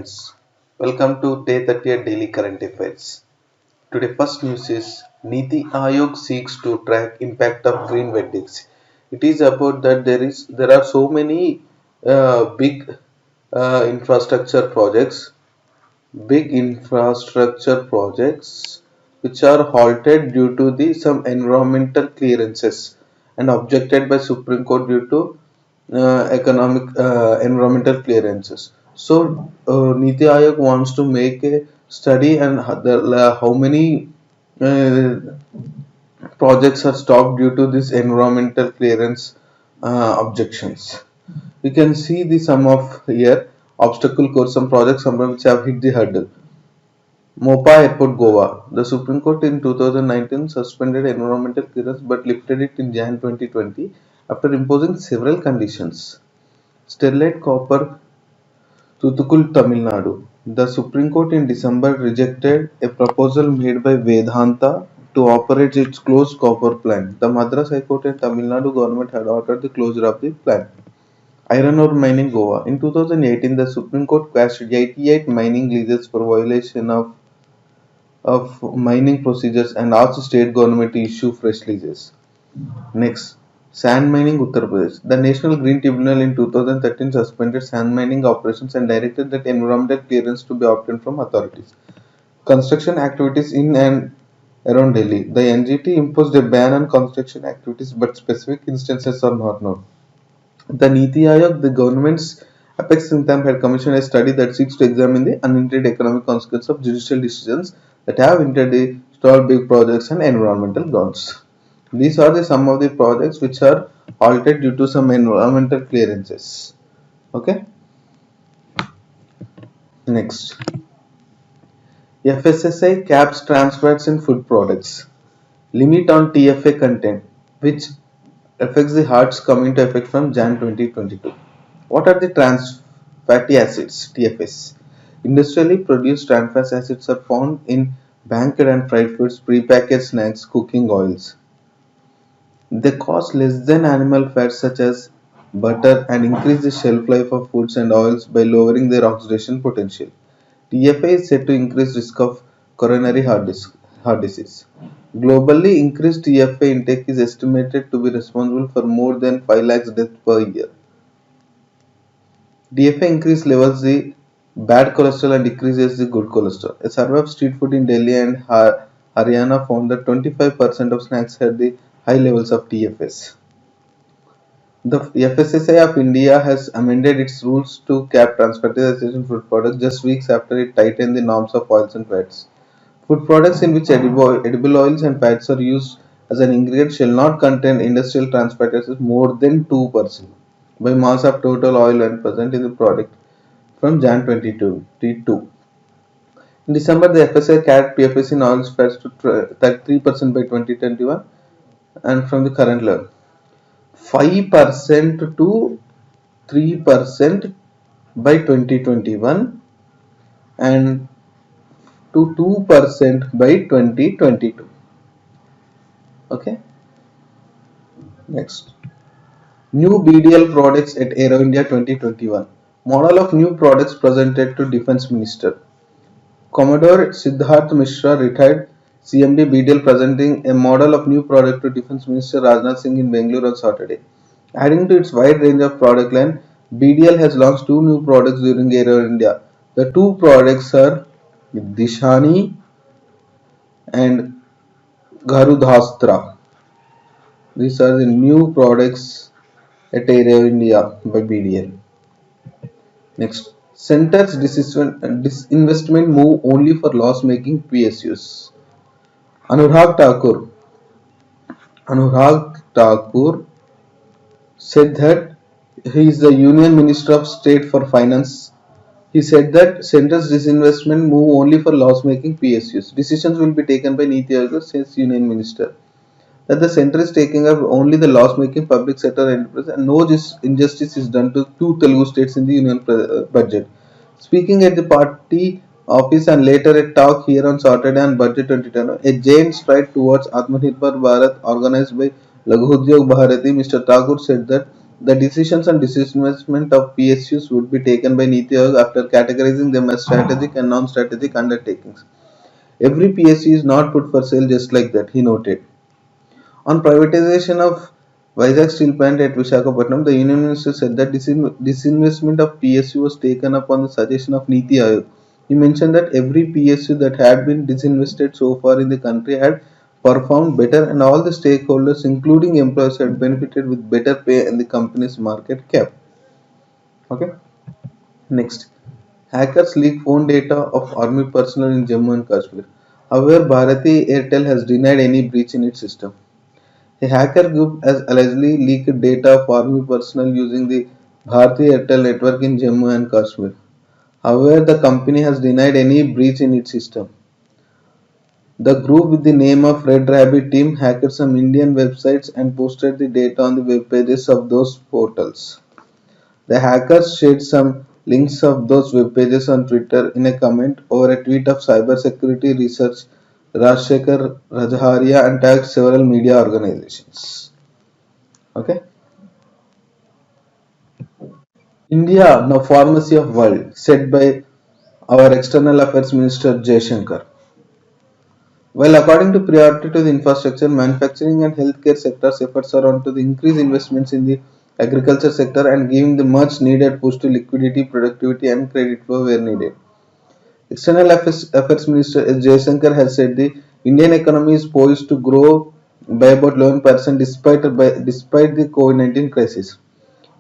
friends, welcome to Day 30 Daily Current Affairs. Today first news is Niti Aayog seeks to track impact of green weddings. It is about that there are so many big infrastructure projects, which are halted due to the some environmental clearances and objected by Supreme Court due to economic environmental clearances. So Niti Aayog wants to make a study and how many uh, projects are stopped due to this environmental clearance objections. We can see the sum of here obstacle course, some projects some of which have hit the hurdle. Mopa Airport, Goa. The Supreme Court in 2019 suspended environmental clearance but lifted it in Jan 2020 after imposing several conditions. Sterlite Copper, Thuthukul, Tamil Nadu. The Supreme Court in December rejected a proposal made by Vedanta to operate its closed copper plant. The Madras High Court and Tamil Nadu government had ordered the closure of the plant. Iron ore mining, Goa. In 2018, the Supreme Court quashed 88 mining leases for violation of mining procedures and asked state government to issue fresh leases. Next, sand mining, Uttar Pradesh. The National Green Tribunal in 2013 suspended sand mining operations and directed that environmental clearance to be obtained from authorities. Construction activities in and around Delhi. The NGT imposed a ban on construction activities, but specific instances are not known. The Niti Aayog, the government's apex think tank, had commissioned a study that seeks to examine the unintended economic consequences of judicial decisions that have stalled big projects and environmental grounds. These are some of the projects which are halted due to some environmental clearances. Okay. Next, FSSAI caps trans fats in food products. Limit on TFA content, which affects the hearts, coming to effect from Jan 2022. What are the trans fatty acids, TFAs? Industrially produced trans fatty acids are found in banked and fried foods, prepackaged snacks, cooking oils. They cost less than animal fats such as butter and increase the shelf life of foods and oils by lowering their oxidation potential. TFA is said to increase risk of coronary heart disease. Globally, increased TFA intake is estimated to be responsible for more than 5 lakhs deaths per year. TFA increase levels the bad cholesterol and decreases the good cholesterol. A survey of street food in Delhi and Haryana found that 25% of snacks had the high levels of TFS. The FSSAI of India has amended its rules to cap trans fatty acids in food products just weeks after it tightened the norms of oils and fats. Food products in which edible oils and fats are used as an ingredient shall not contain industrial trans fatty acids more than 2% by mass of total oil and present in the product from Jan 2022. In December, the FSA capped PFAS in oils fats to 33% by 2021 and from the current level 5% to 3% by 2021 and to 2% by 2022. Okay. Next, new BDL products at Aero India 2021. Model of new products presented to Defence Minister. Commodore Siddharth Mishra, retired CMD BDL, presenting a model of new product to Defence Minister Rajnath Singh in Bangalore on Saturday. Adding to its wide range of product line, BDL has launched two new products during Aero India. The two products are Dishani and Garudhastra. These are the new products at Aero India by BDL. Next, Centre's disinvestment move only for loss-making PSUs. Anurag Thakur said that he is the Union Minister of State for Finance. He said that Centre's disinvestment move only for loss-making PSUs. Decisions will be taken by Niti Aayog, says Union Minister. That the centre is taking up only the loss-making public sector enterprise and no injustice is done to two Telugu states in the union budget. Speaking at the party office and later a talk here on Saturday on Budget 2010, a giant stride towards Atmanirbhar Bharat organized by Laghu Udyog Bharati, Mr. Thakur said that The decisions on disinvestment of PSUs would be taken by Niti Aayog after categorizing them as strategic and non-strategic undertakings. Every PSU is not put for sale just like that, he noted. On privatization of Vizag Steel Plant at Visakhapatnam, the Union Minister said that disinvestment of PSU was taken up on the suggestion of Niti Aayog. He mentioned that every PSU that had been disinvested so far in the country had performed better and all the stakeholders, including employees, had benefited with better pay and the company's market cap. Okay. Next, hackers leak phone data of army personnel in Jammu and Kashmir. However, Bharati Airtel has denied any breach in its system. A hacker group has allegedly leaked data of army personnel using the Bharti Airtel network in Jammu and Kashmir. However, the company has denied any breach in its system. The group with the name of Red Rabbit Team hacked some Indian websites and posted the data on the web pages of those portals. The hackers shared some links of those web pages on Twitter in a comment over a tweet of cybersecurity research Rajshekhar Rajaharia and tagged several media organizations. Okay. India, now pharmacy of world, said by our External Affairs Minister Jaishankar. While according to priority to the infrastructure, manufacturing and healthcare sectors efforts are on to the increase investments in the agriculture sector and giving the much needed push to liquidity, productivity and credit flow where needed. External Affairs Minister S. Jaishankar has said the Indian economy is poised to grow by about 11% despite the COVID-19 crisis.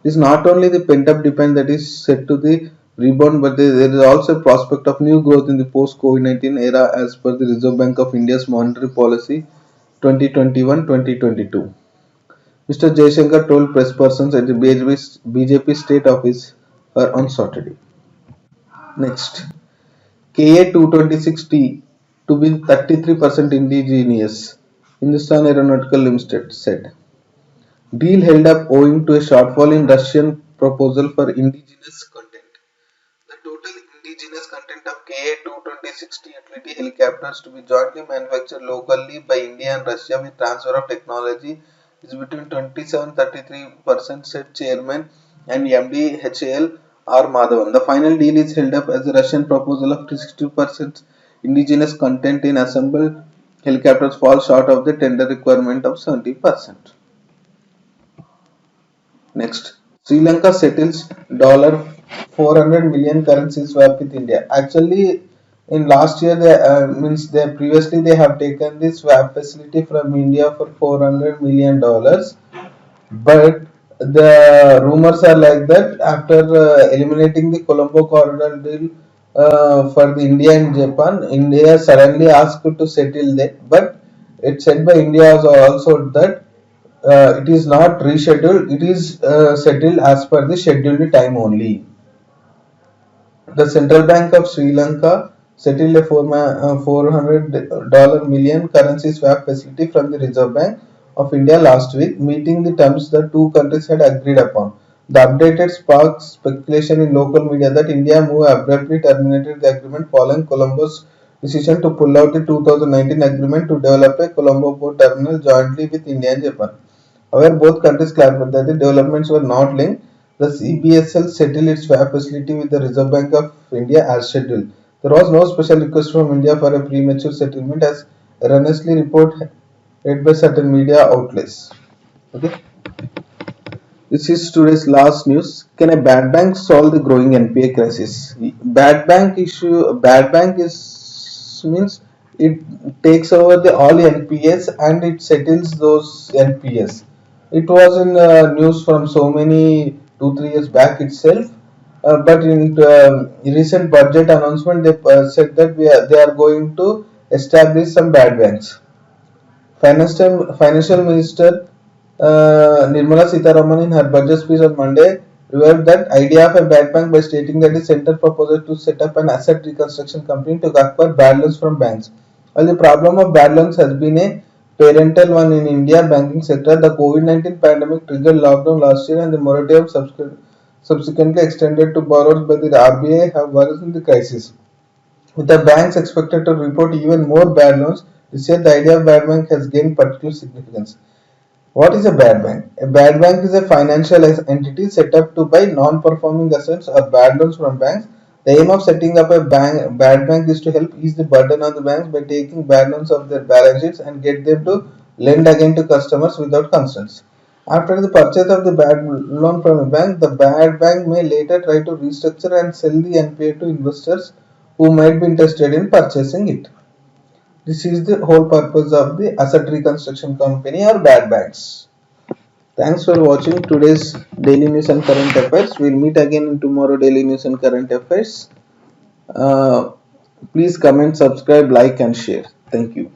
It is not only the pent-up demand that is set to the rebound, but there is also a prospect of new growth in the post-COVID-19 era as per the Reserve Bank of India's Monetary Policy 2021-2022. Mr. Jaishankar told press persons at the BJP state office on Saturday. Next, KA-226T to be 33% indigenous, Hindustan Aeronautical Limited said. Deal held up owing to a shortfall in Russian proposal for indigenous content. The total indigenous content of KA-226T utility helicopters to be jointly manufactured locally by India and Russia with transfer of technology is between 27-33%, said Chairman and MD HAL R. Madhavan. The final deal is held up as a Russian proposal of 60% indigenous content in assembled helicopters falls short of the tender requirement of 70%. Next, Sri Lanka settles $400 million currency swap with India. Actually, in last year, they previously they have taken the swap facility from India for $400 million, but the rumors are like that after eliminating the Colombo corridor deal for the India and Japan, India suddenly asked to settle that, but it said by India also that it is not rescheduled, it is settled as per the scheduled time only. The Central Bank of Sri Lanka settled a $400 million currency swap facility from the Reserve Bank of India last week, meeting the terms the two countries had agreed upon. The updated sparked speculation in local media that India move abruptly terminated the agreement following Colombo's decision to pull out the 2019 agreement to develop a Colombo port terminal jointly with India and Japan. However, both countries clarified that the developments were not linked. The CBSL settled its swap facility with the Reserve Bank of India as scheduled. There was no special request from India for a premature settlement as erroneously reported by certain media outlets. Okay. This is today's last news. Can a bad bank solve the growing NPA crisis? Bad bank is means it takes over the all NPS and it settles those NPS. It was in news from so many 2-3 years back itself. But in recent budget announcement, they said that they are going to establish some bad banks. Financial Minister Nirmala Sitharaman in her budget speech on Monday revived that idea of a bad bank by stating that the center proposed to set up an asset reconstruction company to acquire bad loans from banks. While the problem of bad loans has been a parental one in India banking sector, the COVID-19 pandemic triggered lockdown last year and the moratorium subsequently extended to borrowers by the RBI have worsened the crisis. With the banks expected to report even more bad loans, this year the idea of bad bank has gained particular significance. What is a bad bank? A bad bank is a financial entity set up to buy non-performing assets or bad loans from banks. The aim of setting up a bad bank is to help ease the burden on the banks by taking bad loans off their balance sheets and get them to lend again to customers without constraints. After the purchase of the bad loan from a bank, the bad bank may later try to restructure and sell the NPA to investors who might be interested in purchasing it. This is the whole purpose of the asset reconstruction company or bad banks. Thanks for watching today's daily news and current affairs. We'll meet again in tomorrow daily news and current affairs. Uh, Please comment, subscribe, like and share. Thank you.